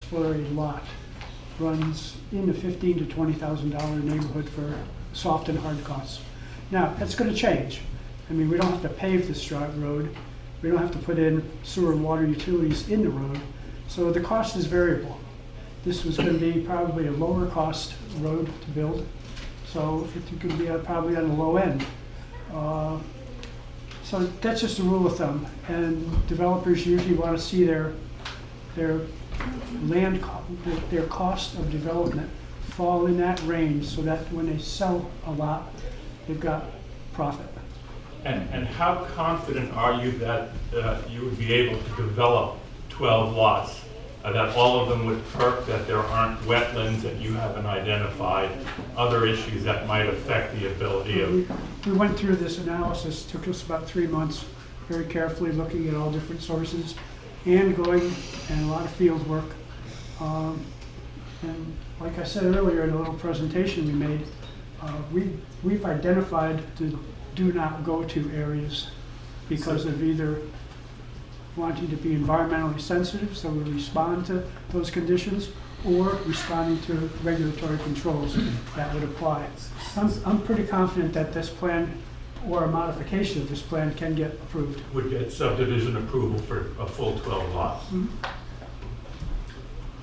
for a lot runs in the $15,000 to $20,000 neighborhood for soft and hard costs. Now, that's going to change. I mean, we don't have to pave this road. We don't have to put in sewer and water utilities in the road. So the cost is variable. This was going to be probably a lower cost road to build. So it could be probably on the low end. So that's just a rule of thumb. And developers usually want to see their land, their cost of development fall in that range so that when they sell a lot, they've got profit. And how confident are you that you would be able to develop 12 lots? That all of them would perk, that there aren't wetlands, that you haven't identified other issues that might affect the ability of... We went through this analysis, took us about 3 months, very carefully looking at all different sources and going and a lot of field work. And like I said earlier in a little presentation we made, we've identified the do not go to areas because of either wanting to be environmentally sensitive, so we respond to those conditions, or responding to regulatory controls that would apply. I'm pretty confident that this plan or a modification of this plan can get approved. Would get subdivision approval for a full 12 lots. Mm-hmm.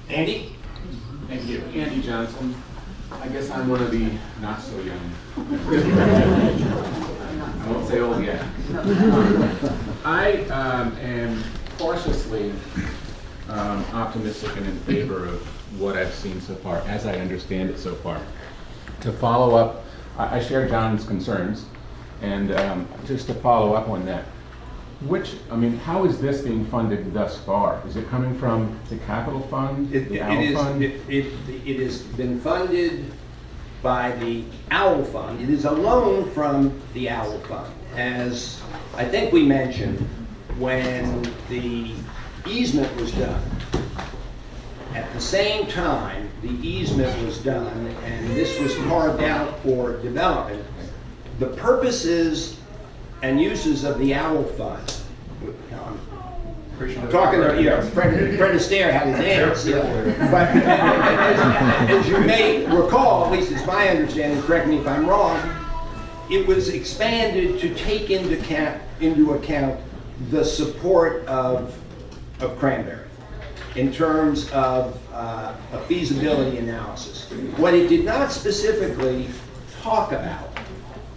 Andy? Thank you. Andy Johnson. I guess I'm one of the not so young. I won't say old yet. I am cautiously optimistic and in favor of what I've seen so far, as I understand it so far. To follow up, I share John's concerns, and just to follow up on that, how is this being funded thus far? Is it coming from the capital fund, the OWL fund? It has been funded by the OWL fund. It is a loan from the OWL fund. As I think we mentioned, when the easement was done, at the same time the easement was done and this was carved out for development, the purposes and uses of the OWL fund. I'm talking to Fred Astaire had his hands. But as you may recall, at least it's my understanding, correct me if I'm wrong, it was expanded to take into account the support of Cranberry in terms of a feasibility analysis. What it did not specifically talk about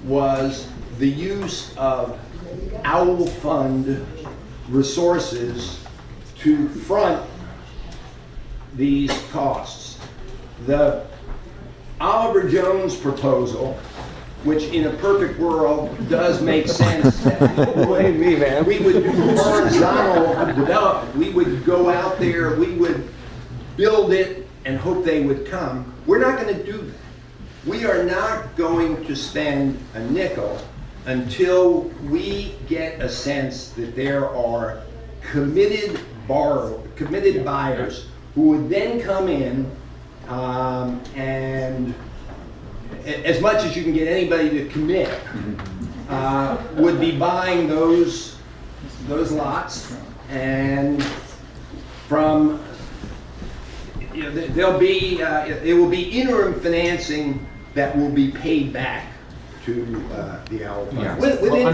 was the use of OWL fund resources to front these costs. The Oliver Jones proposal, which in a perfect world does make sense, that we would do horizontal development. We would go out there, we would build it and hope they would come. We're not going to do that. We are not going to spend a nickel until we get a sense that there are committed buyers who would then come in and as much as you can get anybody to commit, would be buying those lots, and from there'll be it will be interim financing that will be paid back to the OWL fund. Yeah. Well,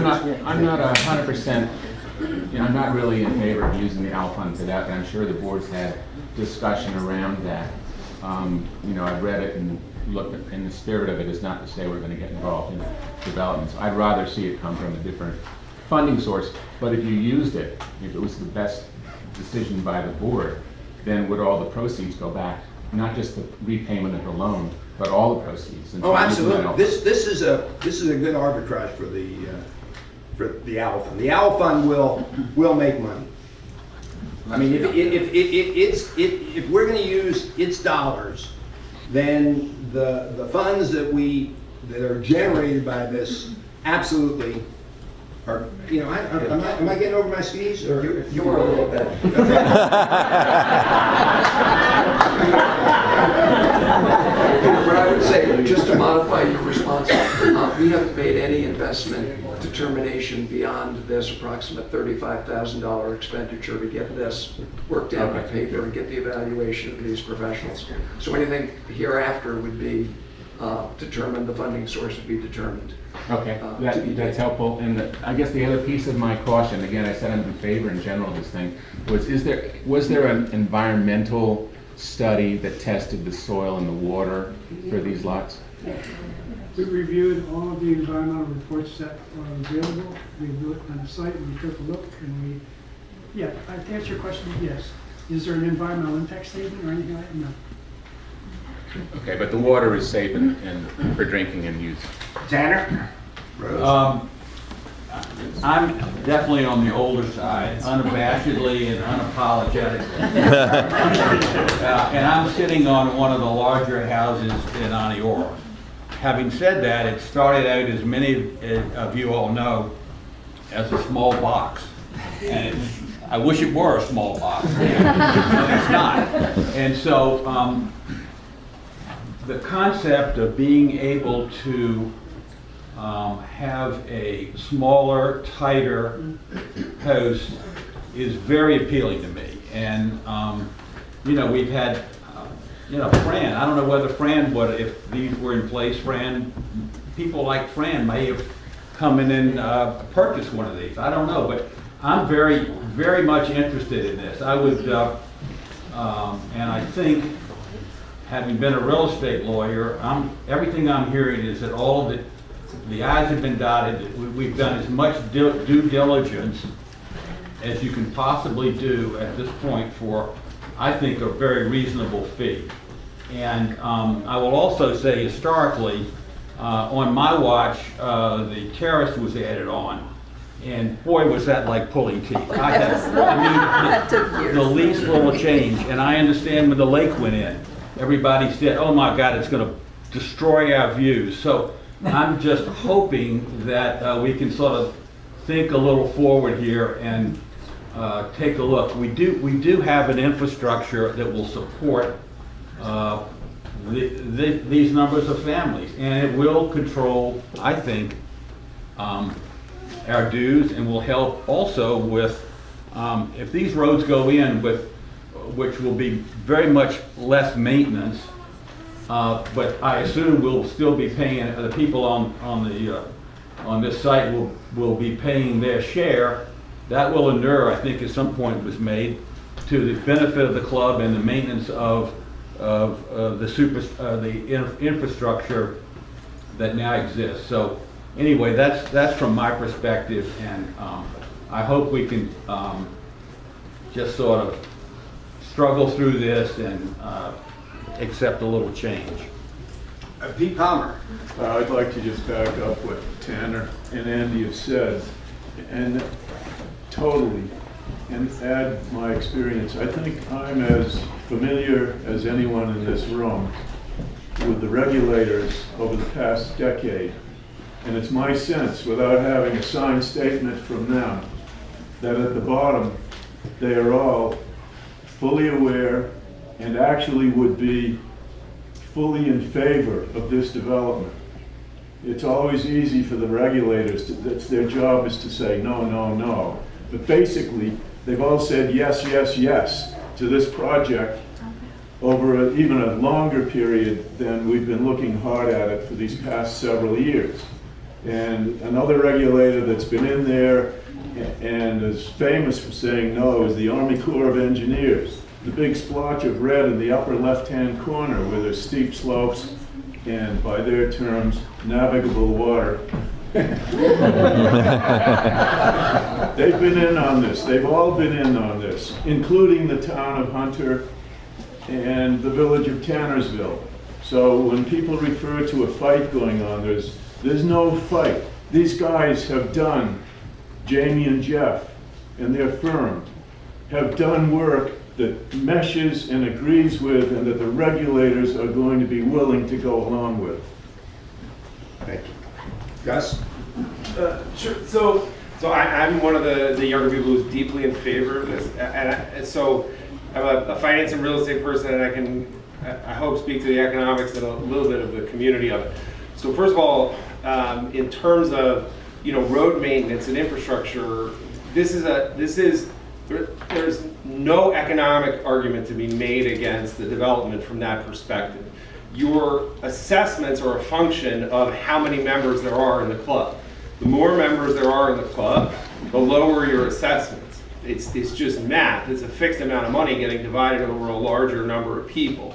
I'm not 100%. I'm not really in favor of using the OWL fund for that, but I'm sure the board's had discussion around that. I've read it and looked at, in the spirit of it is not to say we're going to get involved in developments. I'd rather see it come from a different funding source. But if you used it, if it was the best decision by the board, then would all the proceeds go back, not just the repayment of the loan, but all the proceeds? Oh, absolutely. This is a good arbitrage for the OWL fund. The OWL fund will make money. I mean, if we're going to use its dollars, then the funds that are generated by this absolutely are. Am I getting over my skis? Or You were a little bit. What I would say, just to modify your response, we haven't made any investment to determination beyond this approximate $35,000 expenditure to get this worked out on paper and get the evaluation of these professionals. So anything hereafter would be determined, the funding source would be determined. Okay, that's helpful. And I guess the other piece of my caution, again, I said I'm in favor in general of this thing, was there an environmental study that tested the soil and the water for these lots? We reviewed all of the environmental reports that are available. We looked on the site and we took a look and to answer your question, yes. Is there an environmental impact statement or anything like that? No. Okay, but the water is safe and for drinking and use. Tanner? I'm definitely on the older side, unabashedly and unapologetically. And I'm sitting on one of the larger houses in Aniora. Having said that, it started out, as many of you all know, as a small box. And I wish it were a small box, but it's not. And so the concept of being able to have a smaller, tighter house is very appealing to me. And, we've had, Fran, I don't know whether Fran would, if these were in place, people like Fran may have come in and purchased one of these. I don't know, but I'm very, very much interested in this. I would, and I think, having been a real estate lawyer, everything I'm hearing is that all of the I's have been dotted. We've done as much due diligence as you can possibly do at this point for, I think, a very reasonable fee. And I will also say, historically, on my watch, the terrace was added on. And boy, was that like pulling teeth. The least little change. And I understand when the lake went in, everybody said, oh my God, it's going to destroy our views. So I'm just hoping that we can sort of think a little forward here and take a look. We do have an infrastructure that will support these numbers of families, and it will control, I think, our dues, and will help also with, if these roads go in with, which will be very much less maintenance, but I assume we'll still be paying, the people on this site will be paying their share. That will endure, I think, at some point was made, to the benefit of the club and the maintenance of the infrastructure that now exists. So anyway, that's from my perspective, and I hope we can just sort of struggle through this and accept a little change. Pete Palmer. I'd like to just back up what Tanner and Andy have said, and totally, and add my experience. I think I'm as familiar as anyone in this room with the regulators over the past decade, and it's my sense, without having a signed statement from them, that at the bottom they are all fully aware and actually would be fully in favor of this development. It's always easy for the regulators, that's their job, is to say no, no, no. But basically, they've all said yes, yes, yes to this project over even a longer period than we've been looking hard at it for these past several years. And another regulator that's been in there and is famous for saying no is the Army Corps of Engineers. The big splotch of red in the upper left-hand corner where there's steep slopes and, by their terms, navigable water. They've been in on this. They've all been in on this, including the town of Hunter and the village of Tannersville. So when people refer to a fight going on, there's no fight. These guys have done, Jamie and Jeff and their firm, have done work that meshes and agrees with, and that the regulators are going to be willing to go along with. Thank you. Gus? Sure. So I'm one of the younger people who's deeply in favor of this, and so I'm a finance and real estate person, and I can, I hope, speak to the economics and a little bit of the community of it. So first of all, in terms of road maintenance and infrastructure, there's no economic argument to be made against the development from that perspective. Your assessments are a function of how many members there are in the club. The more members there are in the club, the lower your assessments. It's just math. It's a fixed amount of money getting divided over a larger number of people.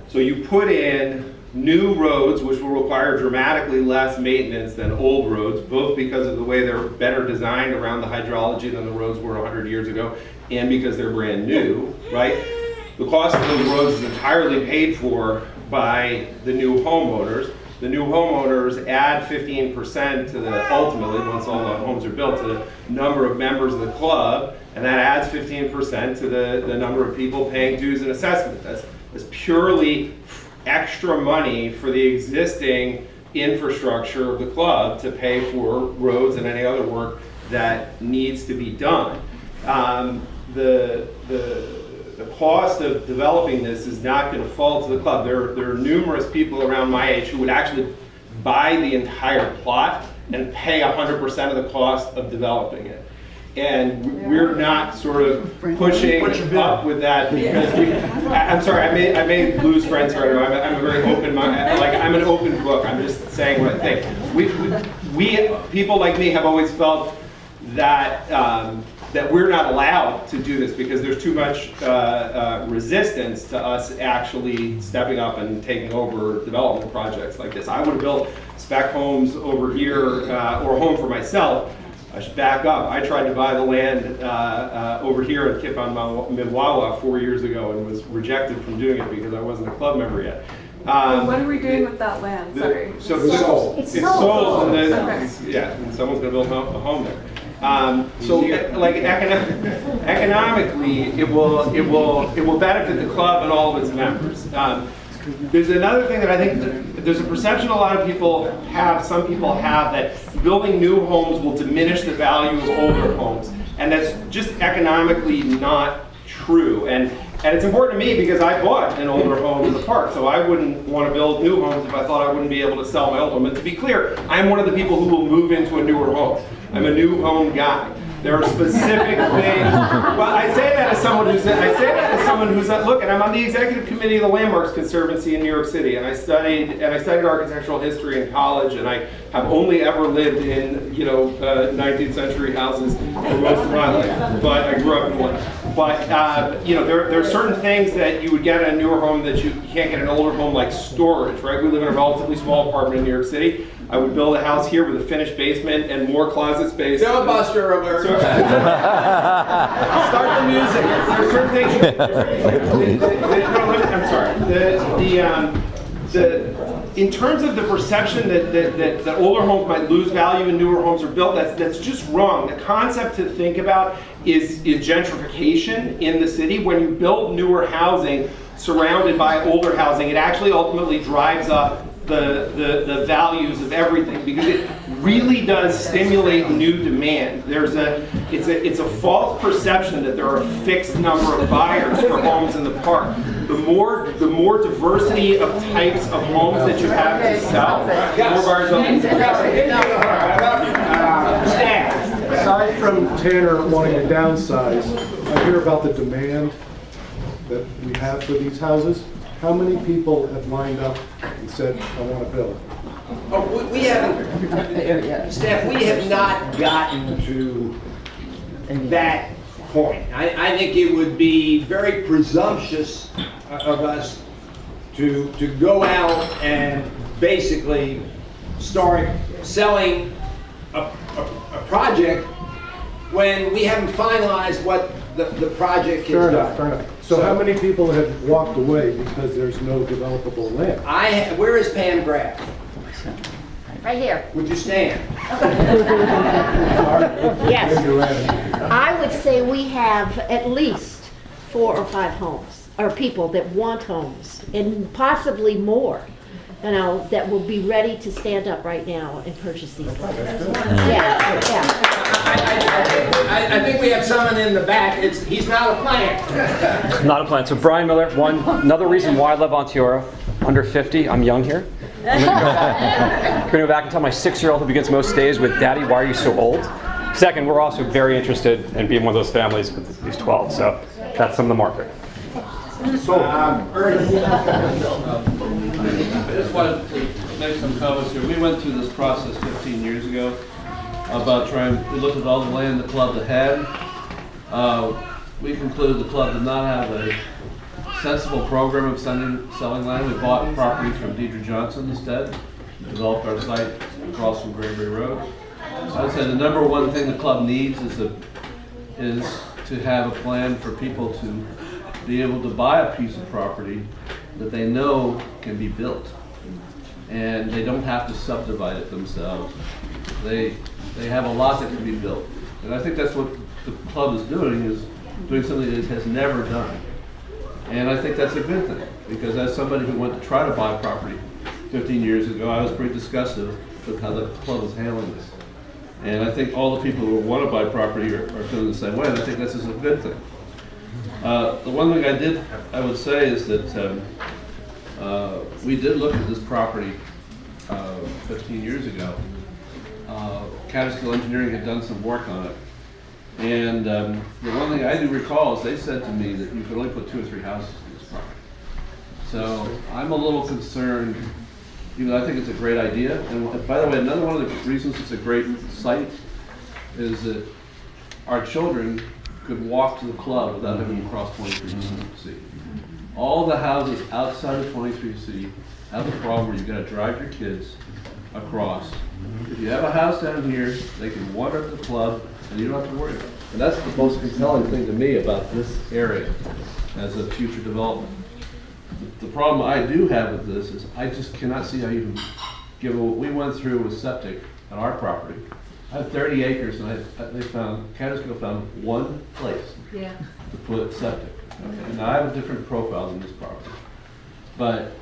So you put in new roads, which will require dramatically less maintenance than old roads, both because of the way they're better designed around the hydrology than the roads were 100 years ago, and because they're brand new, right? The cost of those roads is entirely paid for by the new homeowners. The new homeowners add 15% to the, ultimately, once all the homes are built, to the number of members of the club, and that adds 15% to the number of people paying dues and assessment. That's purely extra money for the existing infrastructure of the club to pay for roads and any other work that needs to be done. The cost of developing this is not going to fall to the club. There are numerous people around my age who would actually buy the entire plot and pay 100% of the cost of developing it. And we're not sort of pushing up with that because I'm sorry, I may lose friends here. I'm a very open mind, like I'm an open book. I'm just saying what I think. We people like me have always felt that that we're not allowed to do this because there's too much resistance to us actually stepping up and taking over development projects like this. I would have built spec homes over here or a home for myself. I should back up. I tried to buy the land over here in Kipon-Minwawa 4 years ago and was rejected from doing it because I wasn't a club member yet. What are we doing with that land? Sorry. So it's sold. It's It's sold. sold, and then, Okay. yeah, and someone's gonna build a home there. So, like economically, it will benefit the club and all of its members. There's another thing that I think there's a perception a lot of people have, some people have, that building new homes will diminish the value of older homes, and that's just economically not true. And it's important to me because I bought an older home in the park, so I wouldn't want to build new homes if I thought I wouldn't be able to sell my old home. And to be clear, I'm one of the people who will move into a newer home. I'm a new home guy. There are specific things. Well, I say that as someone who's look, and I'm on the executive committee of the Landmarks Conservancy in New York City, and I studied architectural history in college, and I have only ever lived in 19th century houses for most of my life. But I grew up in one. But there are certain things that you would get in a newer home that you can't get in an older home, like storage, right? We live in a relatively small apartment in New York City. I would build a house here with a finished basement and more closet space. Filibuster alert. Start the music. There are certain things. I'm sorry. In terms of the perception that older homes might lose value and newer homes are built, that's just wrong. The concept to think about is gentrification in the city. When you build newer housing surrounded by older housing, it actually ultimately drives up the values of everything because it really does stimulate new demand. It's a false perception that there are a fixed number of buyers for homes in the park. The more diversity of types of homes that you have to sell, the more buyers will be. Aside from Tanner wanting to downsize, I hear about the demand that we have for these houses. How many people have lined up and said, I want to build? Oh, we haven't, Steph, we have not gotten to that point. I think it would be very presumptuous of us to go out and basically start selling a project when we haven't finalized what the project is done. Fair enough. So how many people have walked away because there's no developable land? Where is Pam Graff? Right here. Would you stand? Yes. I would say we have at least 4 or 5 homes, or people that want homes, and possibly more, that will be ready to stand up right now and purchase these lands. Yeah. I think we have someone in the back. He's not a plant. Not a plant. So Brian Miller, another reason why I love Onteora, under 50, I'm young here. I'm gonna go back and tell my 6-year-old who begins most days with, "Daddy, why are you so old?" Second, we're also very interested in being one of those families with these 12, so that's some of the market. Ernie. I just wanted to make some comments here. We went through this process 15 years ago about we looked at all the land the club had. We concluded the club did not have a sensible program of selling land. We bought property from Deidre Johnson instead, developed our site across from Cranberry Road. So I would say the number one thing the club needs is to have a plan for people to be able to buy a piece of property that they know can be built. And they don't have to subdivide it themselves. They have a lot that can be built. And I think that's what the club is doing something that it has never done. And I think that's a good thing, because as somebody who went to try to buy property 15 years ago, I was pretty disgusted with how the club was handling this. And I think all the people who want to buy property are feeling the same way, and I think this is a good thing. The one thing I would say is that we did look at this property 15 years ago. Catskill Engineering had done some work on it. And the one thing I do recall is they said to me that you could only put 2 or 3 houses in this property. So I'm a little concerned, even though I think it's a great idea. And by the way, another one of the reasons it's a great site is that our children could walk to the club without having to cross 23C. All the houses outside of 23C have the problem where you've got to drive your kids across. If you have a house down here, they can wander to the club and you don't have to worry about it. And that's the most compelling thing to me about this area as a future development. The problem I do have with this is I just cannot see how you can, given what we went through with septic on our property. I have 30 acres and Catskill found one place to put septic. Okay? Now I have a different profile than this property. But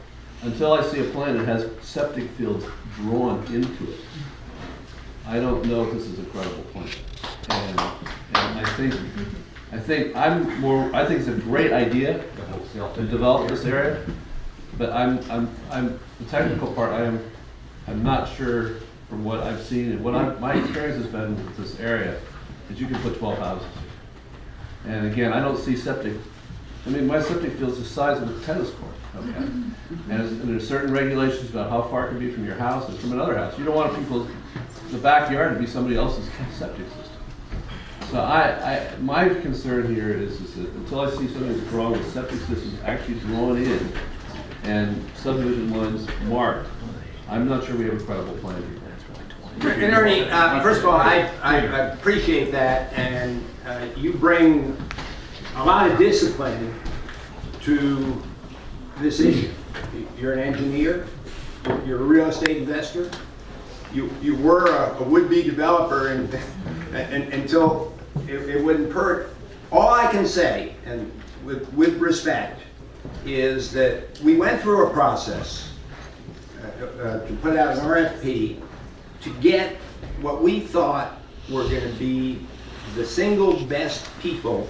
until I see a plan that has septic fields drawn into it, I don't know if this is a credible plan. And I think it's a great idea to develop this area, but the technical part I'm not sure from what I've seen and my experience has been with this area is you can put 12 houses. And again, I don't see septic. I mean, my septic field's the size of a tennis court. Okay, and there's certain regulations about how far it can be from your house and from another house. You don't want the backyard to be somebody else's septic system. So my concern here is that until I see something that's wrong with septic systems actually drawn in and subdivision lines marked, I'm not sure we have a credible plan here. And Ernie, first of all, I appreciate that, and you bring a lot of discipline to this issue. You're an engineer, you're a real estate investor, you were a would-be developer until it wouldn't hurt. All I can say, and with respect, is that we went through a process to put out an RFP to get what we thought were going to be the single best people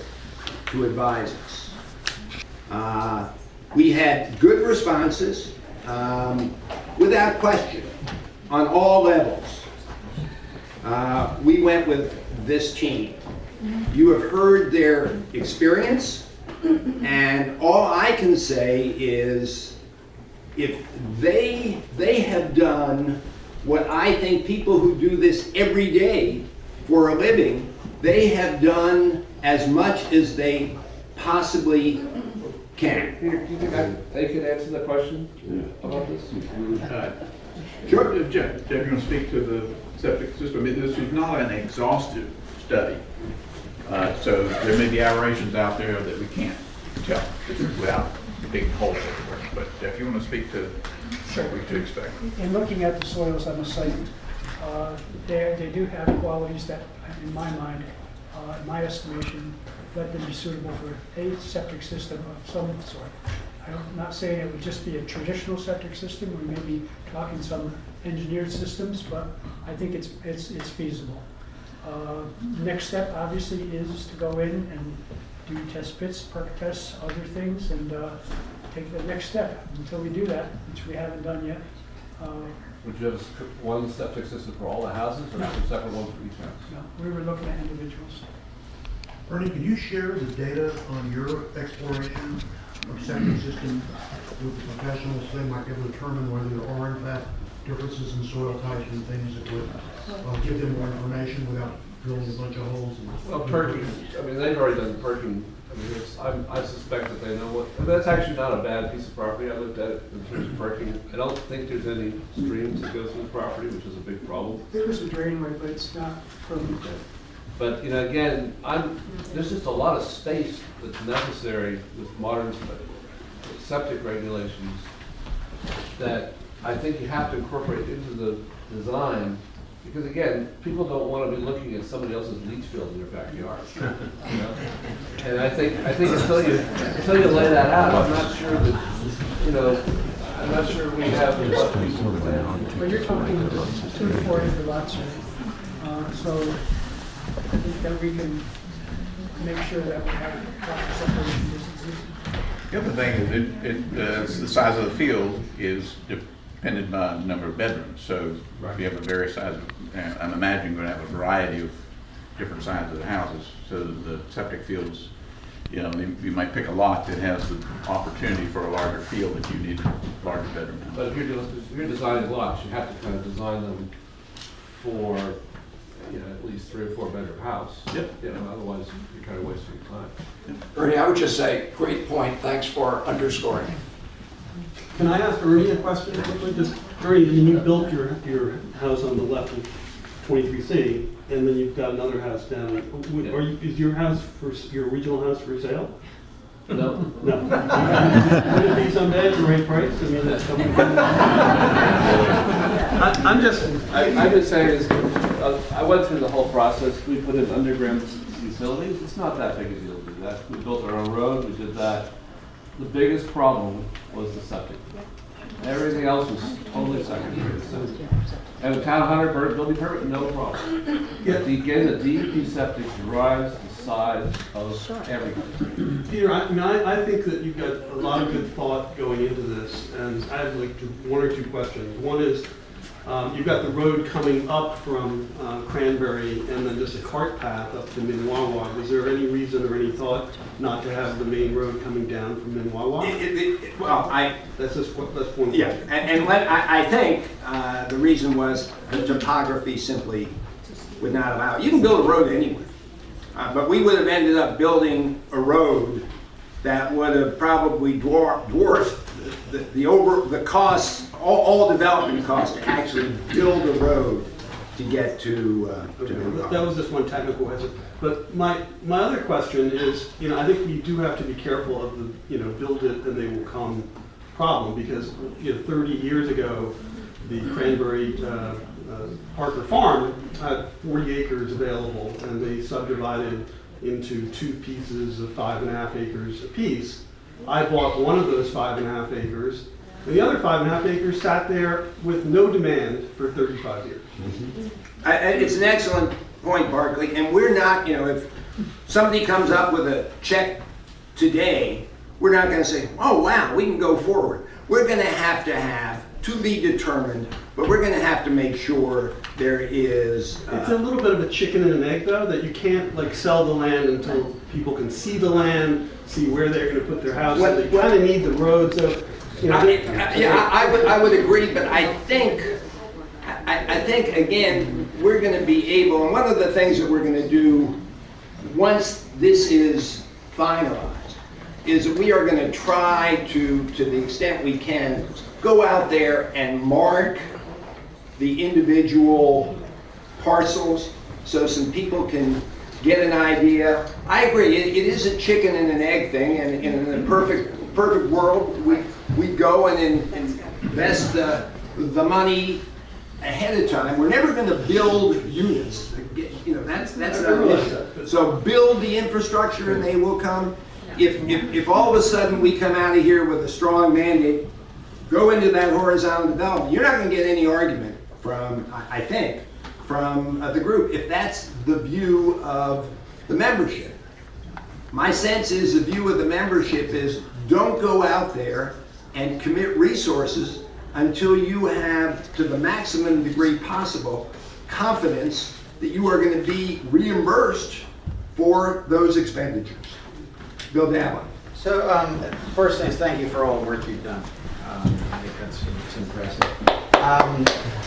to advise us. We had good responses, without question, on all levels. We went with this team. You have heard their experience, and all I can say is if they have done what I think people who do this every day for a living, they have done as much as they possibly can. Peter, do you think they could answer the question about this? Sure. Jeff, you want to speak to the septic system? I mean, this is not an exhaustive study. So there may be aberrations out there that we can't tell without big holes everywhere. But if you want to speak to what we to expect. In looking at the soils on the site, they do have qualities that, in my mind, in my estimation, let them be suitable for a septic system of some sort. I'm not saying it would just be a traditional septic system. We may be talking some engineered systems, but I think it's feasible. Next step, obviously, is to go in and do test pits, perk tests, other things, and take the next step. Until we do that, which we haven't done yet, Would you have one septic system for all the houses, or two separate ones for each house? No, we were looking at individuals. Ernie, can you share the data on your exploration of septic system with the professionals? They might be able to determine whether there are in fact differences in soil types and things that would give them more information without drilling a bunch of holes. Well, perking, I mean, they've already done perking. I mean, I suspect that they know what, I mean, that's actually not a bad piece of property. I looked at it in terms of perking. I don't think there's any streams that go through the property, which is a big problem. There is a drainway, but it's not permanent. But, you know, again, there's just a lot of space that's necessary with modern septic regulations that I think you have to incorporate into the design. Because again, people don't want to be looking at somebody else's leach field in their backyard. You know? And I think until you lay that out, I'm not sure that, you know, I'm not sure we have the Well, you're talking 2 to 4 acre lots here. So I think that we can make sure that we have proper separation distances. The other thing is the size of the field is dependent on the number of bedrooms. So if you have a various size, I'm imagining you're going to have a variety of different sizes of houses. So the septic fields, you know, you might pick a lot that has the opportunity for a larger field if you need a larger bedroom. But if you're designing lots, you have to kind of design them for, you know, at least 3 or 4 bedroom house. Yep. You know, otherwise you're kind of wasting your time. Ernie, I would just say, great point, thanks for underscoring. Can I ask Ernie a question quickly? Just, Ernie, when you built your house on the left of 23C, and then you've got another house down, is your house, your original house for sale? No. No. Would it be someday at the right price? I mean, that's coming. I'm just saying is, I went through the whole process. We put in underground utilities. It's not that big a deal to do that. We built our own road. We did that. The biggest problem was the septic. Everything else was totally secondary. And the town 100 building permit, no problem. Yeah. Again, the DEP septic drives the size of everything. Peter, I think that you've got a lot of good thought going into this, and I have like 1 or 2 questions. One is, you've got the road coming up from Cranberry and then just a cart path up to Minwawa. Was there any reason or any thought not to have the main road coming down from Minwawa? That's one. Yeah, and I think the reason was the topography simply would not allow it. You can build a road anywhere, but we would have ended up building a road that would have probably dwarfed the costs, all development costs to actually build a road to get to that was just one technical question. But my other question is, you know, I think we do have to be careful of the, you know, build it and they will come problem, because, you know, 30 years ago, the Cranberry Parker Farm had 40 acres available, and they subdivided into 2 pieces of 5.5 acres apiece. I bought one of those 5.5 acres, and the other 5.5 acres sat there with no demand for 35 years. It's an excellent point, Barkley, and we're not, you know, if somebody comes up with a check today, we're not going to say, oh wow, we can go forward. We're going to have to be determined, but we're going to have to make sure there is... It's a little bit of a chicken and an egg, though, that you can't like sell the land until people can see the land, see where they're going to put their house. So they kind of need the road, so... You know, I would agree, but I think again, we're going to be able, and one of the things that we're going to do once this is finalized, is that we are going to try to the extent we can, go out there and mark the individual parcels so some people can get an idea. I agree, it is a chicken and an egg thing, and in a perfect world, we go and invest the money ahead of time. We're never going to build units. You know, that's not an issue. So build the infrastructure and they will come. If all of a sudden we come out of here with a strong mandate, go into that horizontal development, you're not going to get any argument from, I think, from the group, if that's the view of the membership. My sense is the view of the membership is don't go out there and commit resources until you have, to the maximum degree possible, confidence that you are going to be reimbursed for those expenditures. Bill Davlin. So, first thing is thank you for all the work you've done. I think it's impressive.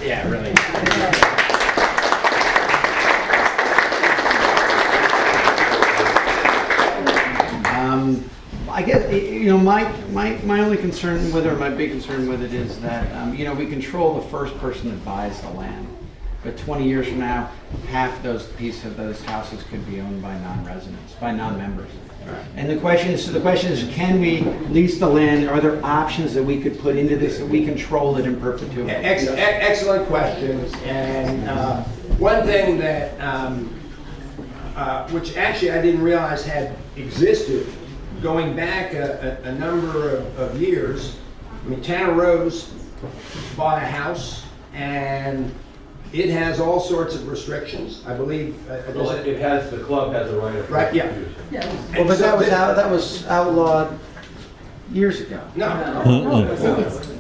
Yeah, really. I guess, my only concern with it, or my big concern with it is that, we control the first person that buys the land. But 20 years from now, half those pieces of those houses could be owned by non-residents, by non-members. And the question is, can we lease the land? Are there options that we could put into this that we control it in perpetuity? Excellent questions. And one thing that, which actually I didn't realize had existed, going back a number of years, I mean, Tanner Rose bought a house, and it has all sorts of restrictions. I believe. It has, the club has a right of. Right, yeah. Well, but that was outlawed years ago. No.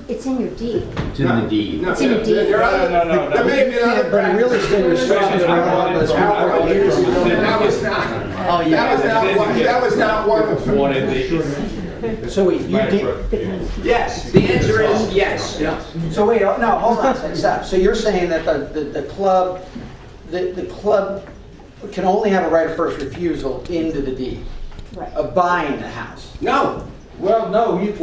It's in your deed. It's in the deed. It's in the deed. There may be other But real estate restrictions are outlawed. That was not. Oh, yeah. That was not one of them. One of these. So wait, you did? Yes, the answer is yes. So wait, no, hold on a second, stop. So you're saying that the club can only have a right of first refusal into the deed of buying the house? No. Well, no, you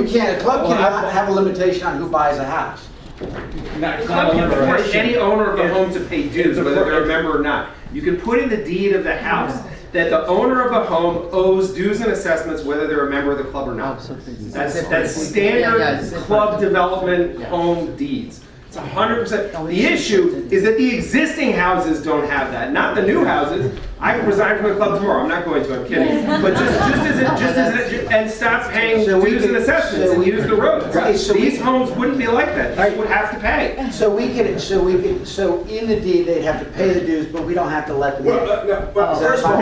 can't. A club cannot have a limitation on who buys a house. The club can force any owner of the home to pay dues, whether they're a member or not. You can put in the deed of the house that the owner of the home owes dues and assessments whether they're a member of the club or not. That's standard club development home deeds. It's 100%. The issue is that the existing houses don't have that, not the new houses. I can resign from the club tomorrow. I'm not going to. I'm kidding. But and stop paying dues and assessments and use the roads. These homes wouldn't be like that. They would have to pay. So in the deed they'd have to pay the dues, but we don't have to let them. Well, first of all,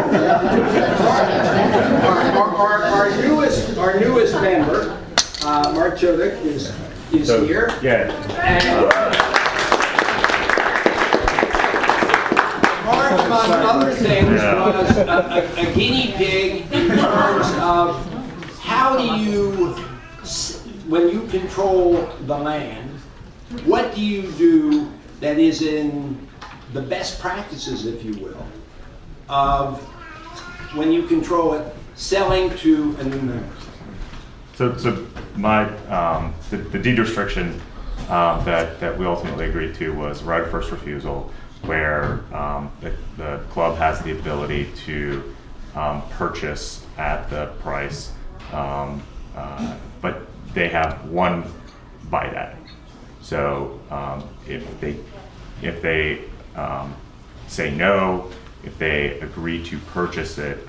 our newest member, Mark Chodek, is here. Yeah. And Mark, among other things, was a guinea pig in terms of how do you, when you control the land, what do you do that is in the best practices, if you will, of when you control it, selling to a new member? So my the deed restriction that we ultimately agreed to was right of first refusal, where the club has the ability to purchase at the price, but they have one bite at it. So if they say no, if they agree to purchase it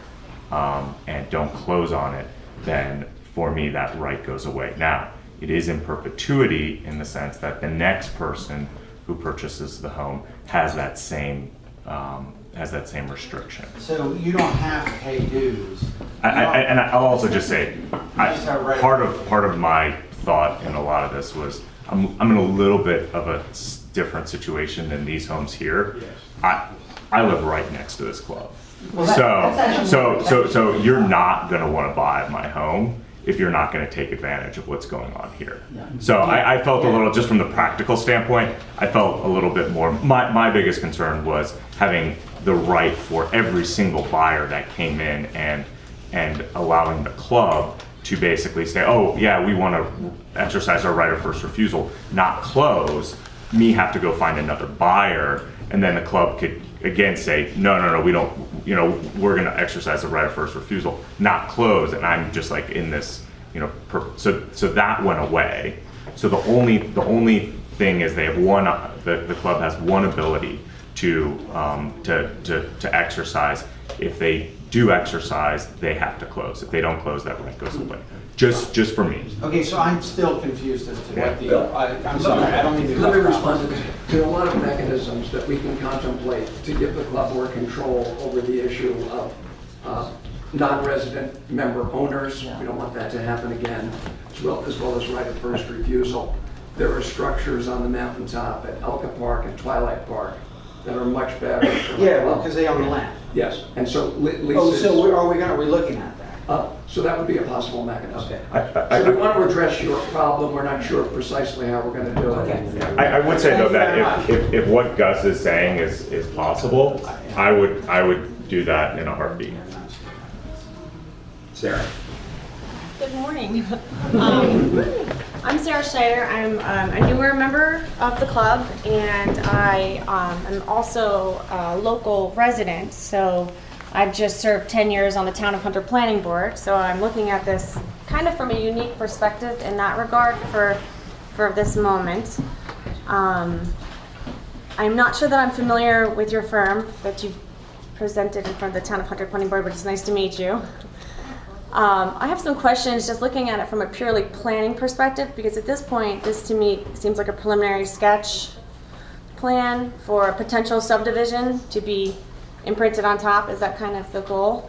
and don't close on it, then for me, that right goes away. Now, it is in perpetuity in the sense that the next person who purchases the home has that same restriction. So you don't have to pay dues. And I'll also just say, part of my thought in a lot of this was I'm in a little bit of a different situation than these homes here. I live right next to this club. Well, so you're not going to want to buy my home if you're not going to take advantage of what's going on here. So I felt a little, just from the practical standpoint, I felt a little bit more, my biggest concern was having the right for every single buyer that came in and allowing the club to basically say, oh yeah, we want to exercise our right of first refusal, not close, me have to go find another buyer, and then the club could again say, no, we don't, we're going to exercise the right of first refusal, not close, and I'm just like in this, so that went away. So the only thing is they have one, the club has one ability to exercise. If they do exercise, they have to close. If they don't close, that right goes away. Just for me. Okay, so I'm still confused as to what the, I'm sorry, I don't mean to. Let me respond to this. There are a lot of mechanisms that we can contemplate to give the club more control over the issue of non-resident member owners. We don't want that to happen again, as well as right of first refusal. there are structures on the mountaintop at Elka Park and Twilight Park that are much better. Yeah, well, because they own the land. Yes, and so leases. Oh, so are we looking at that? So that would be a possible mechanism. Okay. So we want to address your problem, we're not sure precisely how we're going to do it. I would say though that if what Gus is saying is possible, I would do that in a heartbeat. Sarah. Good morning. I'm Sarah Schneider. I'm a newer member of the club, and I am also a local resident. So I've just served 10 years on the Town of Hunter Planning Board. So I'm looking at this kind of from a unique perspective in that regard for this moment. I'm not sure that I'm familiar with your firm that you've presented in front of the Town of Hunter Planning Board, but it's nice to meet you. I have some questions just looking at it from a purely planning perspective, because at this point, this to me seems like a preliminary sketch plan for a potential subdivision to be imprinted on top. Is that kind of the goal?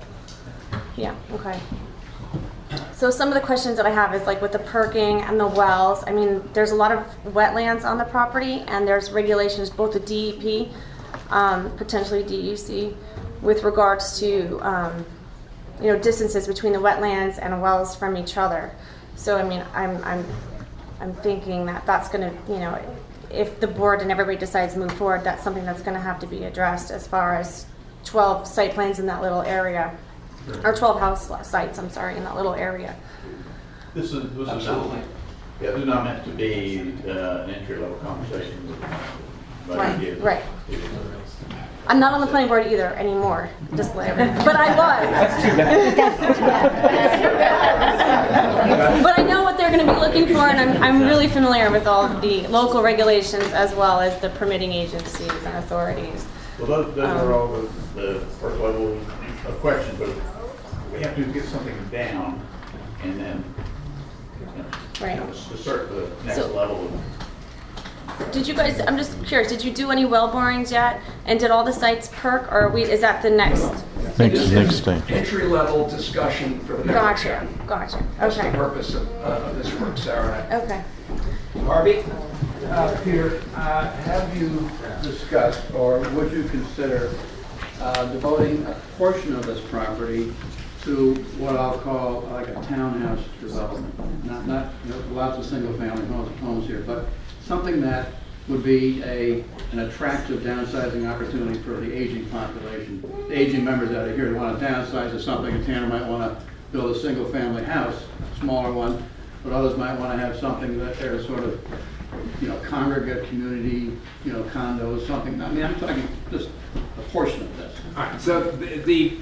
Yeah, okay. So some of the questions that I have is like with the perking and the wells. I mean, there's a lot of wetlands on the property, and there's regulations, both the DEP, potentially DEC, with regards to distances between the wetlands and wells from each other. So I mean, I'm thinking that that's going to, if the board and everybody decides to move forward, that's something that's going to have to be addressed as far as 12 site plans in that little area, or 12 house sites, I'm sorry, in that little area. This is not meant to be an entry-level conversation. Right. I'm not on the planning board either anymore, just like, but I was. That's too bad. But I know what they're going to be looking for, and I'm really familiar with all of the local regulations as well as the permitting agencies and authorities. Well, those are all the first level of questions, but we have to get something down and then assert the next level of. Did you guys, I'm just curious, did you do any well borings yet? And did all the sites perk, or is that the next? Next thing. Entry-level discussion for the next. Gotcha. That's the Okay. purpose of this work, Sarah. Okay. Harvey? Peter, have you discussed, or would you consider devoting a portion of this property to what I'll call like a townhouse development? Not lots of single-family homes here, but something that would be an attractive downsizing opportunity for the aging population. The aging members that are here who want to downsize to something, and Tanner might want to build a single-family house, a smaller one, but others might want to have something that they're sort of, congregate community, condos, something. I mean, I'm talking just a portion of this. All right, so the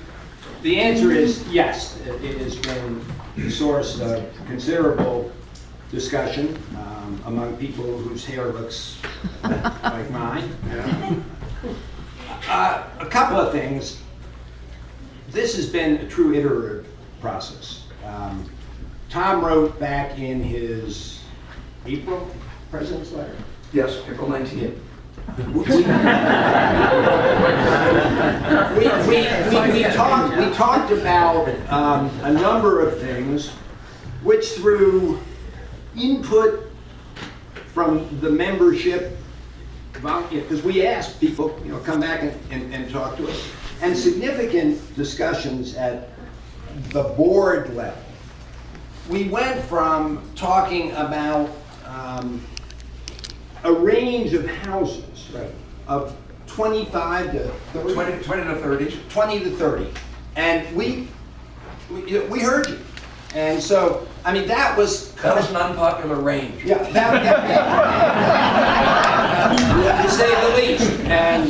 answer is yes. It has been the source of considerable discussion among people whose hair looks like mine. A couple of things. This has been a true iterative process. Tom wrote back in his April President's letter. Yes, April 19th. We talked about a number of things, which through input from the membership, because we asked people, come back and talk to us, and significant discussions at the board level. We went from talking about a range of houses, of 25 to 30. 20 to 30. 20 to 30. And we heard you. And so, I mean, that was an unpopular range. Yeah, to say the least. And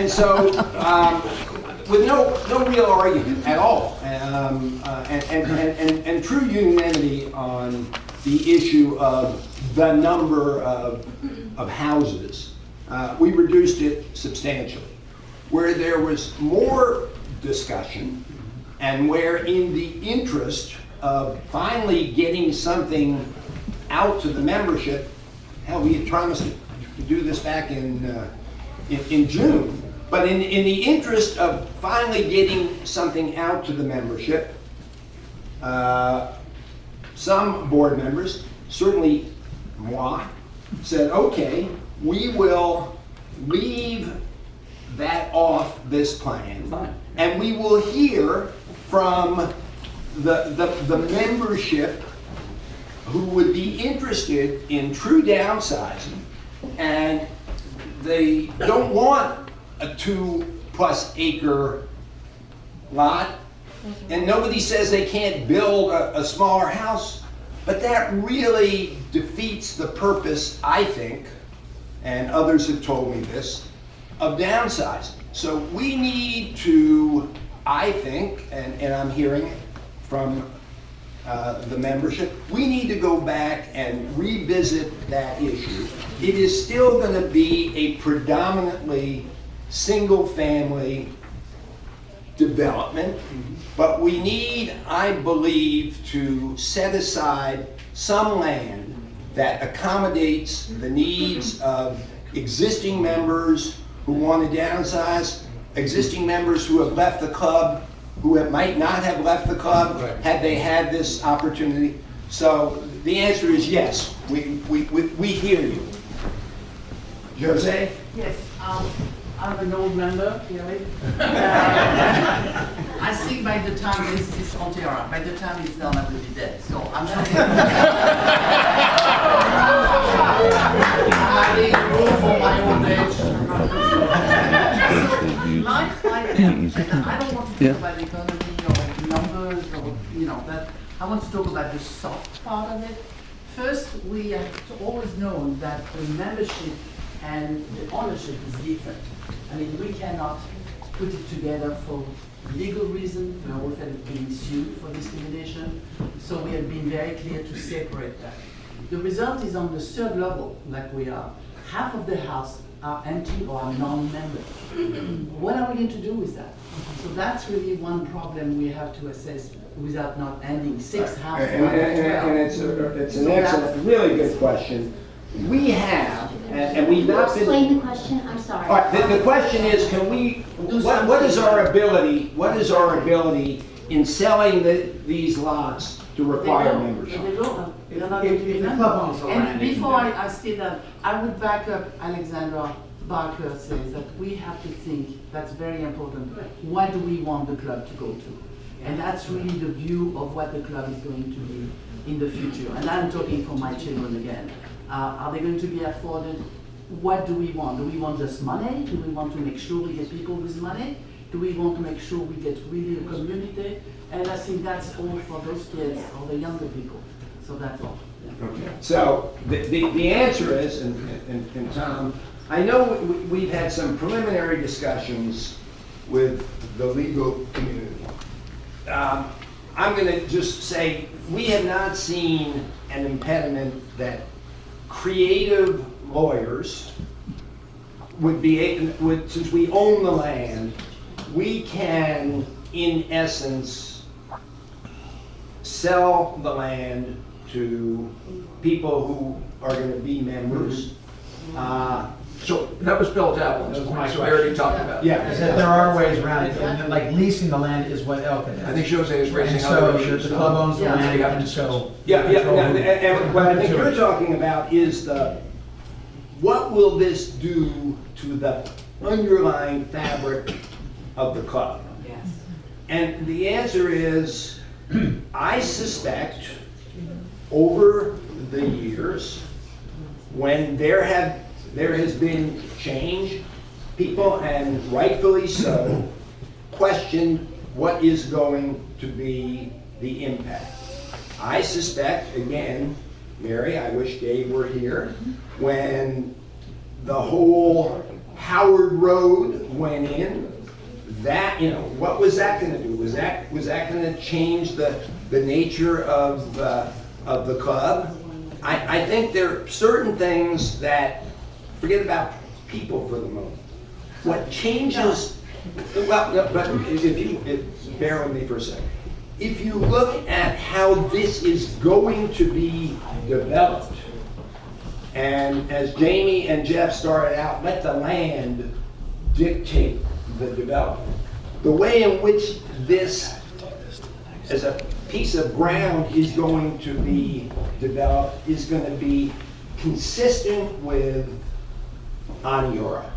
so, with no real argument at all, and true unanimity on the issue of the number of houses, we reduced it substantially. Where there was more discussion, and where in the interest of finally getting something out to the membership, hell, we had promised to do this back in June, but in the interest of finally getting something out to the membership, some board members, certainly moi, said, okay, we will leave that off this plan. And we will hear from the membership who would be interested in true downsizing, and they don't want a 2+ acre lot, and nobody says they can't build a smaller house, but that really defeats the purpose, I think, and others have told me this, of downsizing. So we need to, I think, and I'm hearing it from the membership, we need to go back and revisit that issue. It is still going to be a predominantly single-family development, but we need, I believe, to set aside some land that accommodates the needs of existing members who want to downsize, existing members who have left the club, who might not have left the club had they had this opportunity. So the answer is yes, we hear you. Jose? Yes, I'm an old member, really. I think by the time this is on Terra, by the time it's done, I will be dead. So I'm not for my old age. I don't want to talk about economy or numbers or, that. I want to talk about the soft part of it. First, we have always known that the membership and the ownership is different. I mean, we cannot put it together for legal reasons. We are often being sued for discrimination. So we have been very clear to separate that. The result is on the third level, like we are. Half of the house are empty or are non-members. What are we going to do with that? So that's really one problem we have to assess without not ending 6 houses. And it's an excellent, really good question. We have, and we've not been... Explain the question, I'm sorry. All right, the question is, can we, what is our ability in selling these lots to require membership? They don't. They're not If going to be the members. club owns the land, And they can before do it. I say that, I would back up Alexandra Barker says that we have to think, that's very important, what do we want the club to go to? And that's really the view of what the club is going to be in the future. And I'm talking for my children again. Are they going to be afforded? What do we want? Do we want just money? Do we want to make sure we get people with money? Do we want to make sure we get really a community? And I think that's all for those kids or the younger people. So that's all. Okay. So the answer is, and Tom, I know we've had some preliminary discussions with the legal community. I'm going to just say we have not seen an impediment that creative lawyers would be, since we own the land, we can, in essence, sell the land to people who are going to be members. So that was spelled out, that's what we already talked about. Yeah. Is that there are ways around it, and then, like leasing the land is what Elka does. I think Jose is raising And other so issues. the club owns the Yeah. land, Yeah. and so. And what I think you're talking about is what will this do to the underlying fabric of the club? Yes. And the answer is, I suspect over the years, when there has been change, people, and rightfully so, question what is going to be the impact. I suspect, again, Mary, I wish Dave were here, when the whole Howard Road went in, that, what was that going to do? Was that going to change the nature of the club? I think there are certain things that, forget about people for the moment. What changes, well, no, but if you bear with me for a second. If you look at how this is going to be developed, and as Jamie and Jeff started out, let the land dictate the development. The way in which this, as a piece of ground, is going to be developed is going to be consistent with Aniora,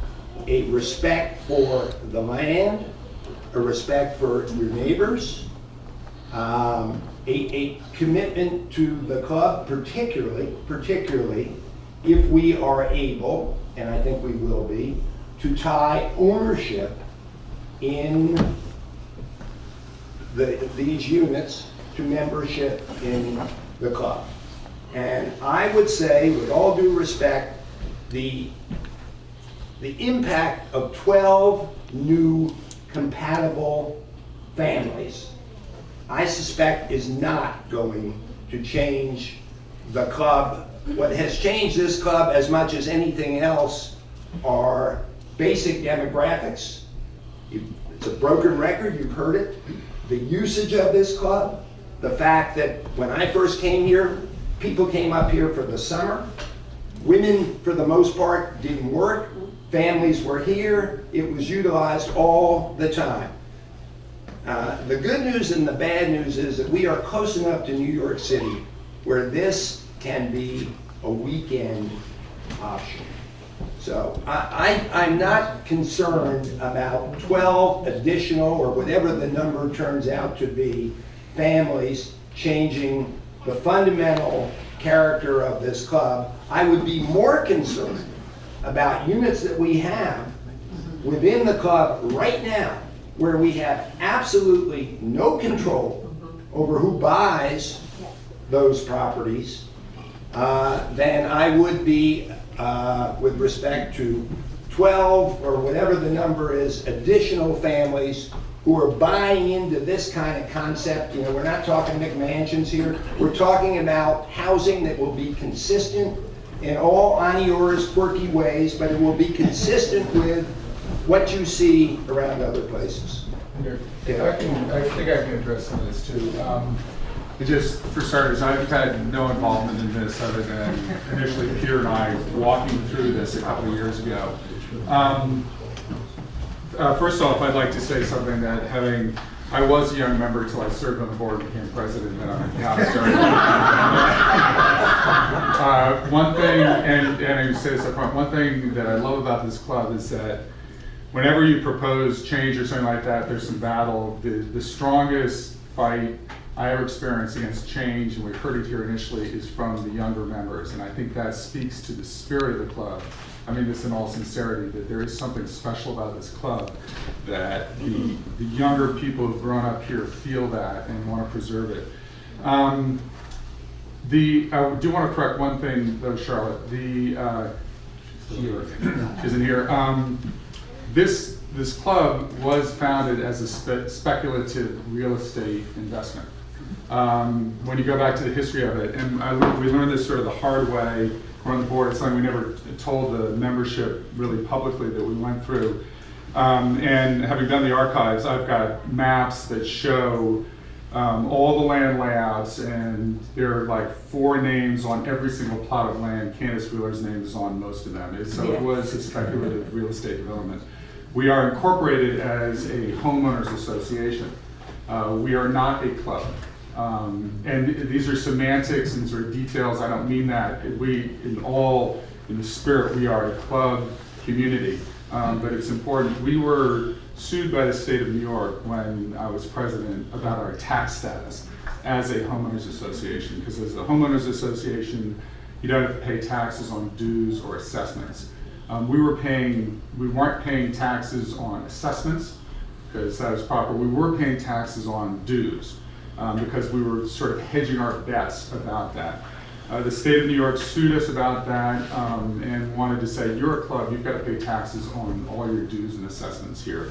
a respect for the land, a respect for your neighbors, a commitment to the club, particularly if we are able, and I think we will be, to tie ownership in these units to membership in the club. And I would say, with all due respect, the impact of 12 new compatible families, I suspect, is not going to change the club. What has changed this club as much as anything else are basic demographics. It's a broken record, you've heard it. The usage of this club, the fact that when I first came here, people came up here for the summer. Women, for the most part, didn't work. Families were here. It was utilized all the time. The good news and the bad news is that we are close enough to New York City where this can be a weekend option. So I'm not concerned about 12 additional, or whatever the number turns out to be, families changing the fundamental character of this club. I would be more concerned about units that we have within the club right now, where we have absolutely no control over who buys those properties, than I would be with respect to 12 or whatever the number is, additional families who are buying into this kind of concept. You know, we're not talking McMansions here. We're talking about housing that will be consistent in all Aniora's quirky ways, but it will be consistent with what you see around other places. I think I can address some of this too. Just for starters, I've had no involvement in this other than initially Peter and I walking through this a couple of years ago. First off, I'd like to say something that I was a young member until I served on the board and became president, and I'm now starting. One thing, and I say this up front, one thing that I love about this club is that whenever you propose change or something like that, there's some battle. The strongest fight I ever experienced against change, and we heard it here initially, is from the younger members. And I think that speaks to the spirit of the club. I mean this in all sincerity, that there is something special about this club, that the younger people who've grown up here feel that and want to preserve it. I do want to correct one thing though, Charlotte. She's in here. This club was founded as a speculative real estate investment. When you go back to the history of it, and we learned this sort of the hard way on the board. It's something we never told the membership really publicly that we went through. And having done the archives, I've got maps that show all the land layouts, and there are like 4 names on every single plot of land. Candace Wheeler's name is on most of them. So it was a speculative real estate development. We are incorporated as a homeowners association. We are not a club. And these are semantics and sort of details. I don't mean that. In the spirit, we are a club community. But it's important. We were sued by the state of New York when I was president about our tax status as a homeowners association. Because as a homeowners association, you don't have to pay taxes on dues or assessments. We weren't paying taxes on assessments, because that was proper. We were paying taxes on dues, because we were sort of hedging our bets about that. The state of New York sued us about that and wanted to say, you're a club, you've got to pay taxes on all your dues and assessments here.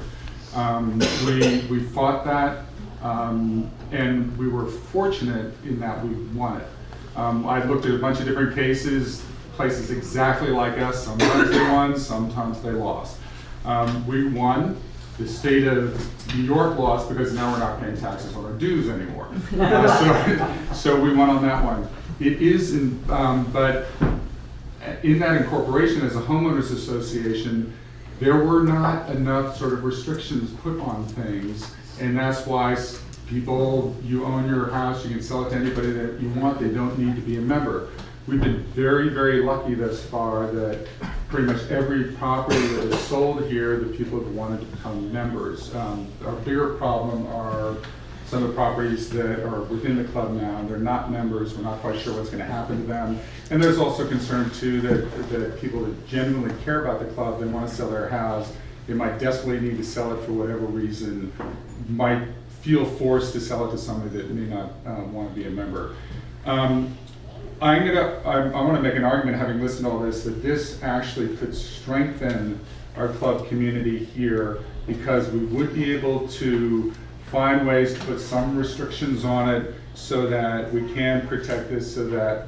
We fought that, and we were fortunate in that we won it. I looked at a bunch of different cases, places exactly like us. Sometimes they won, sometimes they lost. We won. The state of New York lost because now we're not paying taxes on our dues anymore. So we won on that one. It is, but in that incorporation as a homeowners association, there were not enough sort of restrictions put on things, and that's why people, you own your house, you can sell it to anybody that you want, they don't need to be a member. we've been very, very lucky thus far that pretty much every property that is sold here, the people have wanted to become members. Our bigger problem are some of the properties that are within the club now, they're not members, we're not quite sure what's going to happen to them. And there's also concern too that people that genuinely care about the club, they want to sell their house, they might desperately need to sell it for whatever reason, might feel forced to sell it to somebody that may not want to be a member. I want to make an argument, having listened to all this, that this actually could strengthen our club community here, because we would be able to find ways to put some restrictions on it so that we can protect this, so that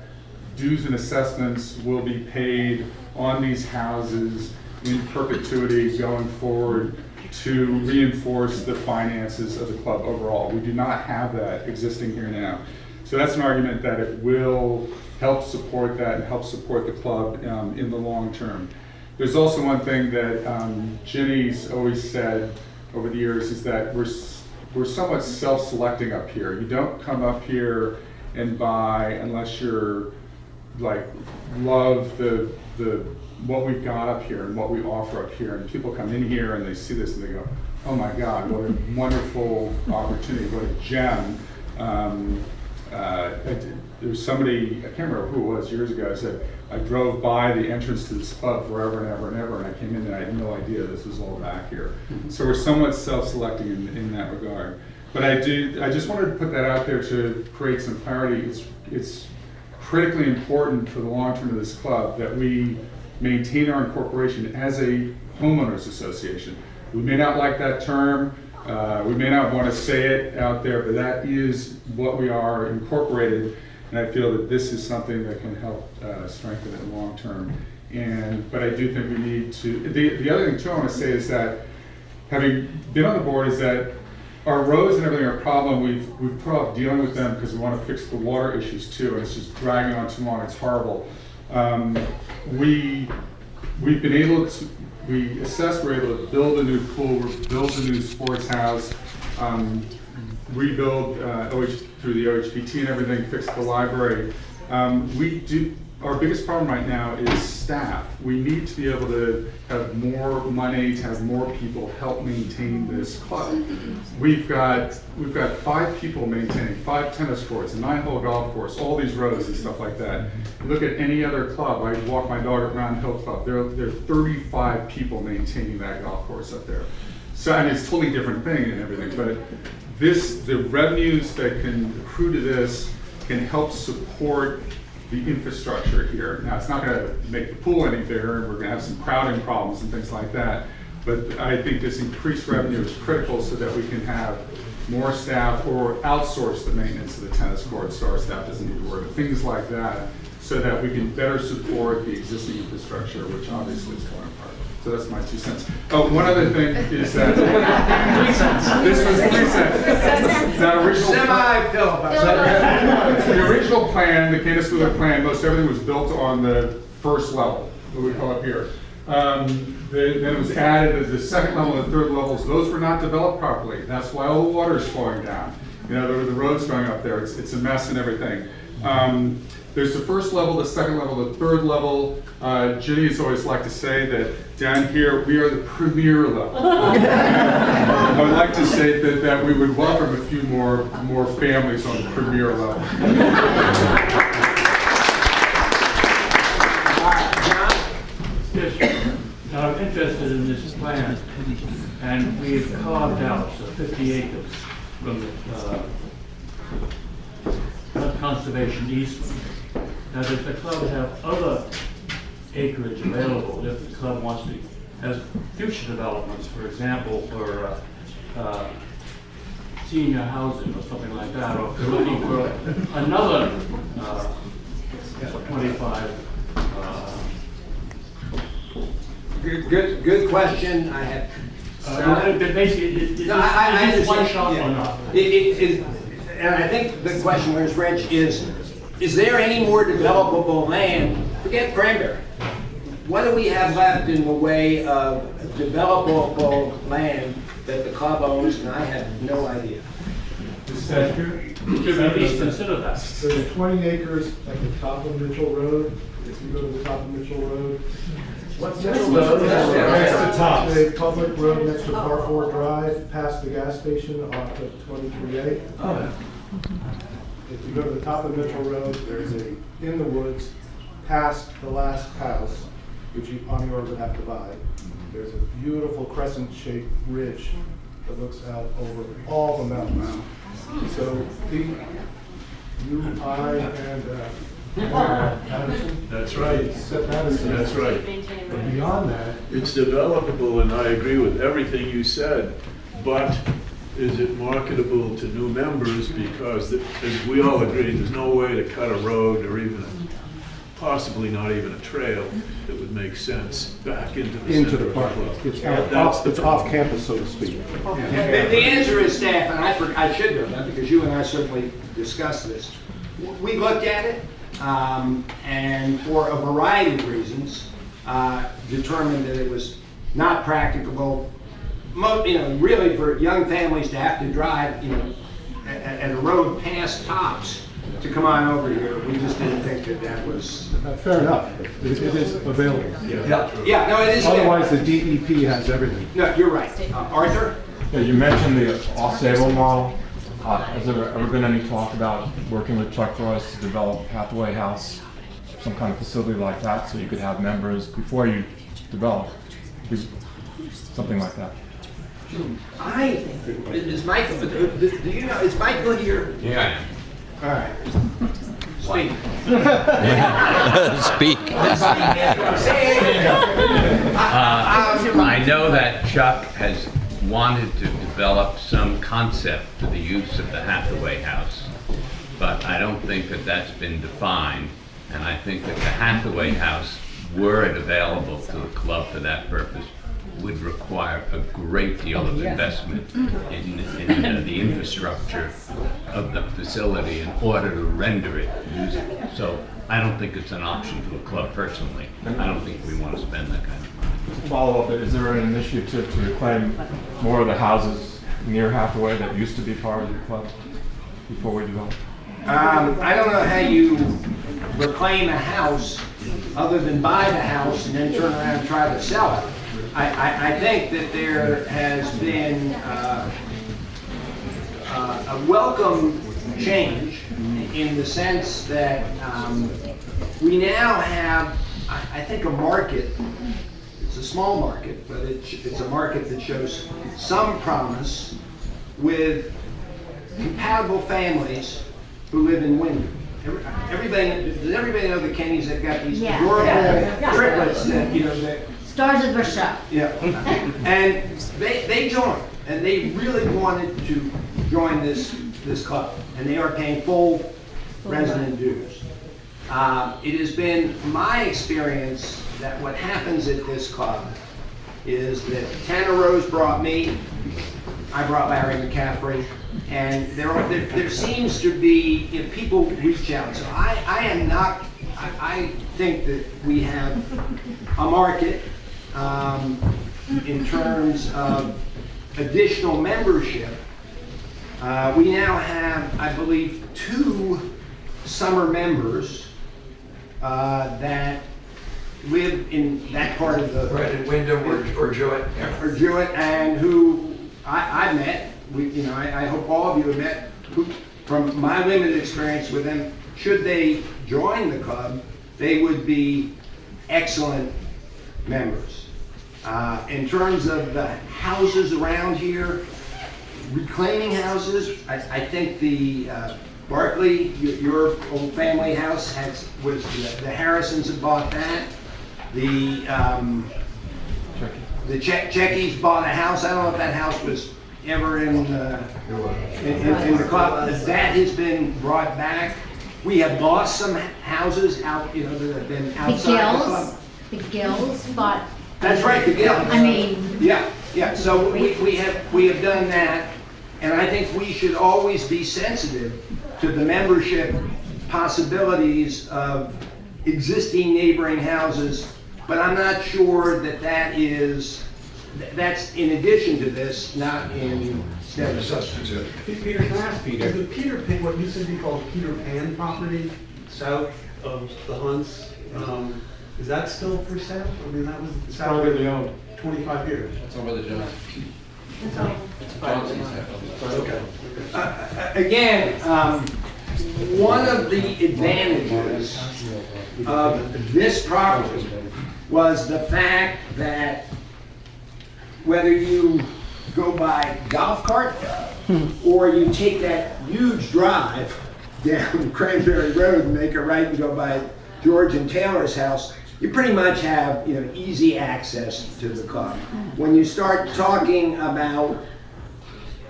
dues and assessments will be paid on these houses in perpetuity going forward to reinforce the finances of the club overall. We do not have that existing here now. So that's an argument that it will help support that and help support the club in the long term. There's also one thing that Ginny's always said over the years, is that we're somewhat self-selecting up here. You don't come up here and buy unless you're like love the what we've got up here and what we offer up here. And people come in here and they see this and they go, oh my God, what a wonderful opportunity, what a gem. There's somebody, I can't remember who it was years ago, I said, I drove by the entrance to this club forever and ever and ever, and I came in and I had no idea this was all back here. So we're somewhat self-selecting in that regard. But I just wanted to put that out there to create some clarity. It's critically important for the long term of this club that we maintain our incorporation as a homeowners association. We may not like that term, we may not want to say it out there, but that is what we are incorporated, and I feel that this is something that can help strengthen it long term. But I do think we need to, the other thing too I want to say is that, having been on the board, is that our roads and everything are a problem. We've put off dealing with them because we want to fix the water issues too, and it's just dragging on too long, it's horrible. We've been able to, we assessed we're able to build a new pool, build a new sports house, rebuild through the OHPT and everything, fix the library. Our biggest problem right now is staff. We need to be able to have more money, to have more people help maintain this club. We've got 5 people maintaining 5 tennis courts, a 9-hole golf course, all these roads and stuff like that. Look at any other club. I walk my dog at Round Hill Club. There are 35 people maintaining that golf course up there. So, I mean, it's a totally different thing and everything, but the revenues that can accrue to this can help support the infrastructure here. Now, it's not going to make the pool any bigger, and we're going to have some crowding problems and things like that, but I think this increased revenue is critical so that we can have more staff or outsource the maintenance of the tennis courts so our staff doesn't need to worry about things like that, so that we can better support the existing infrastructure, which obviously is falling apart. So that's my 2 cents. Oh, one other thing is that 3 cents. This was 3 cents. That original the original plan, the Canis Lula plan, most everything was built on the first level, what we call up here. Then it was added at the second level and the third levels. Those were not developed properly. That's why all the water is flowing down. You know, there were the roads going up there. It's a mess and everything. There's the first level, the second level, the third level. Ginny's always like to say that down here, we are the premier level. I would like to say that we would welcome a few more families on the premier level. Yes, I'm interested in this plan, and we've carved out 50 acres from the conservation easement. Now, does the club have other acreage available if the club wants to, as future developments, for example, for senior housing or something like that, or if they're looking for another 25? Good question. I have. Basically, No, I understand. one shot Yeah. or not? And I think the question was, Reg, is there any more developable land? Forget Cranberry. What do we have left in the way of developable land that the club owns? And I have no idea. Is that true? Should we at least consider that? There's 20 acres at the top of Mitchell Road. If you go to the top of Mitchell Road. What's Mitchell Road? Next to top. The public road next to Par 4 Drive, past the gas station off of 23A. Oh. If you go to the top of Mitchell Road, there's a, in the woods, past the last house, which you, on your would have to buy. There's a beautiful crescent-shaped ridge that looks out over all the mountains. So, Patterson. That's right. Seth Patterson. That's right. But beyond that, It's developable, and I agree with everything you said, but is it marketable to new members? Because, as we all agree, there's no way to cut a road or even, possibly not even a trail that would make sense back into the into center the of park. club. It's That's the off campus, so to speak. The answer is, staff, and I should know that because you and I certainly discussed this. We looked at it, and for a variety of reasons, determined that it was not practicable. Really for young families to have to drive, at a road past Tops to come on over here. We just didn't think that that was. Fair enough. It is available. Yeah, no, it is. Otherwise, the DEP has everything. No, you're right. Arthur? Yeah, you mentioned the off-stable model. Has there ever been any talk about working with Chuck Royce to develop a Hathaway House, some kind of facility like that, so you could have members before you develop, something like that? Is Michael, do you know, is Michael here? Yeah. All right. Speak. Speak. I know that Chuck has wanted to develop some concept for the use of the Hathaway House, but I don't think that that's been defined, and I think that the Hathaway House, were it available to the club for that purpose, would require a great deal of investment in the infrastructure of the facility in order to render it usable. So I don't think it's an option to a club personally. I don't think we want to spend that kind of money. Follow up, is there an initiative to reclaim more of the houses near Hathaway that used to be part of the club before we develop? I don't know how you reclaim a house other than buy the house and then turn around and try to sell it. I think that there has been a welcome change in the sense that we now have, I think, a market. It's a small market, but it's a market that shows some promise with compatible families who live in Wyndham. Does everybody know the Kennys that got these adorable triplets that, that Stars of Russia. Yeah, and they joined, and they really wanted to join this club, and they are paying full resident dues. It has been my experience that what happens at this club is that Tanner Rose brought me, I brought Larry McCaffrey, and there seems to be, people reach out. So I think that we have a market in terms of additional membership. We now have, I believe, 2 summer members that live in that part of the... Right, in Wyndham or Jewett. Or Jewett, and who I met, I hope all of you have met, who, from my limited experience with them, should they join the club, they would be excellent members. In terms of the houses around here, reclaiming houses, I think the Barclay, your old family house, the Harrisons had bought that. The Checkies bought a house. I don't know if that house was ever in the club. That has been brought back. We have lost some houses out, that have been outside the club. The Gills bought. That's right, the Gills. I mean. Yeah. So we have done that, and I think we should always be sensitive to the membership possibilities of existing neighboring houses. But I'm not sure that that's in addition to this, not in never substitute. Peter, can I ask Peter, the Peter Pan, what used to be called Peter Pan property, south of the Hunts, is that still for sale? I mean, that was south privately owned. 25 years. It's over the Johnson. Okay. Again, one of the advantages of this property was the fact that whether you go by golf cart or you take that huge drive down Cranberry Road and make a right and go by George and Taylor's house, you pretty much have, you know, easy access to the club. When you start talking about,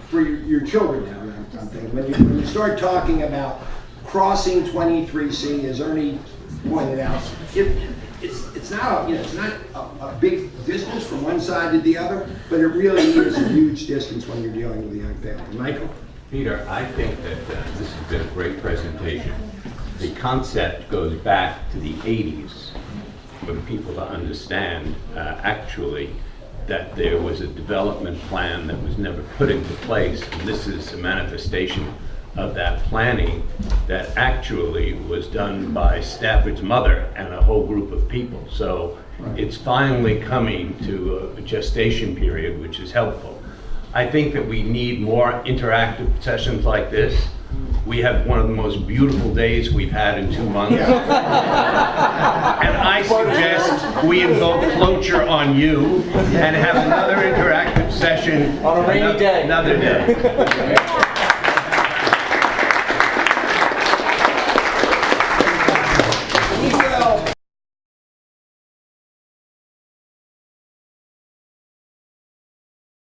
for your children now, I'm thinking, when you start talking about crossing 23C, as Ernie pointed out, it's not a big distance from one side to the other, but it really is a huge distance when you're dealing with a young family. Michael? Peter, I think that this has been a great presentation. The concept goes back to the 80s, for people to understand actually that there was a development plan that was never put into place. And this is a manifestation of that planning that actually was done by Stafford's mother and a whole group of people. So it's finally coming to a gestation period, which is helpful. I think that we need more interactive sessions like this. We have one of the most beautiful days we've had in 2 months. And I suggest we invoke cloture on you and have another interactive session on a rainy day. Another day.